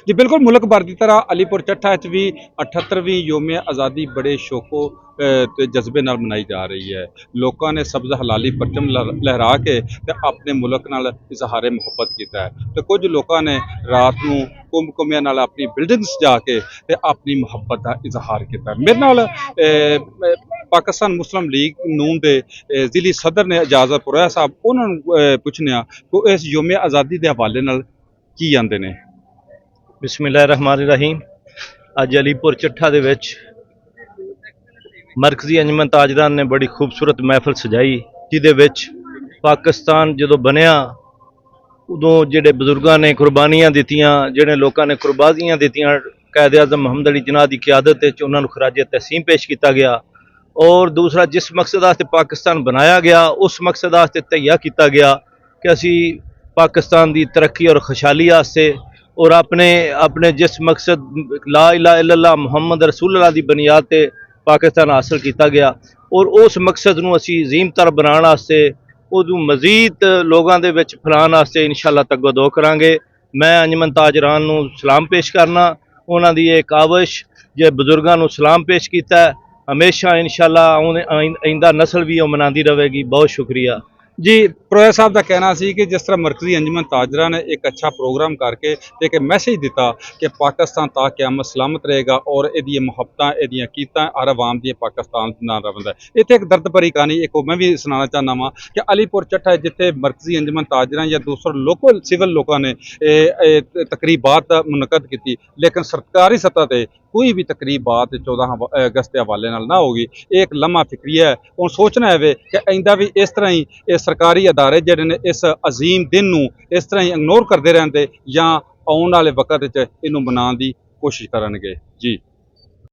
जी बिल्कुल, मुल्क भर की तरह अलीपुर चट्ठा भी 78वीं योम आज़ादी बड़े शौको ते जज्बे नाल मनाई जा रही है। लोगों ने सब्ज़ हलाली परचम लहरा के ते अपने मुल्क नाल इजहारे मुहब्बत किया है। तो कुछ लोगों ने रात नूं कुंभ नाल अपनी बिल्डिंग सजा के ते अपनी मुहब्बत का इजहार किया। मेरे नाल पाकिस्तान मुस्लिम लीग नून के जिली सदर ने इजाजत पुरैया साहब, उन्होंने पुछने कि इस योम आज़ादी के हवाले नाल की आंदे ने। बिस्मिल्लाहिर्रहमानिर्रहीम। अज अलीपुर चट्ठा दे विच मरकजी अंजमन ताजरान ने बड़ी खूबसूरत महफिल सजाई, जिहदे विच पाकिस्तान जदों बनया उदों जिहड़े बजुर्गों ने कुर्बानियां दित्तियां, जिहड़े लोगों ने कुर्बानियां दित्तियां, कायद आज़म मोहम्मद अली जिन्ना की क्यादत विच उन्हां नूं खराजे तहसीन पेश किया गया। और दूसरा, जिस मकसद वास्ते पाकिस्तान बनाया गया उस मकसद वास्ते तैयार किया गया कि असी पाकिस्तान की तरक्की और खुशहाली वास्ते और अपने अपने जिस मकसद ला इलाहा इल्लल्लाह मुहम्मद रसूलुल्लाह की बुनियाद ते पाकिस्तान हासिल किया गया और उस मकसद नूं असी अजीमतर बनाने वास्ते उदू मजीद लोगों के विच फैलाने वास्ते इंशाअल्लाह तगोदो करांगे। मैं अंजमन ताजरान नूं सलाम पेश करना, उन्हां दी ये काविश जे बजुर्गों नूं सलाम पेश किया हमेशा इंशाअल्लाह आइंदा नस्ल भी वो मनाती रहेगी। बहुत शुक्रिया जी। पुरैया साहब का कहना सी कि जिस तरह मरकजी अंजमन ताजरा ने एक अच्छा प्रोग्राम करके एक मैसेज दिता कि पाकिस्तान ता क़यामत सलामत रहेगा और ये मुहब्बत कीता हर आवाम दी पाकिस्तान ना रवंदा है। इत्थे एक दर्द भरी कहानी एक मैं भी सुनाना चाहना वा कि अलीपुर चट्ठा जिथे मरकजी अंजमन ताजरा या दूसरे लोकल सिविल लोगों ने तकरीबात मुनक़द की, लेकिन सरकारी सतह पर कोई भी तकरीबात 14 अगस्त के हवाले ना होगी। एक लम्हा फिक्री है, हुण सोचना है कि आइंदा भी इस तरह ही सरकारी अदारे जिहड़े ने इस अजीम दिन नूं इस तरह ही इग्नोर करते रहंदे या आउण वाले वक्त इनू मनाने की कोशिश करनगे। जी।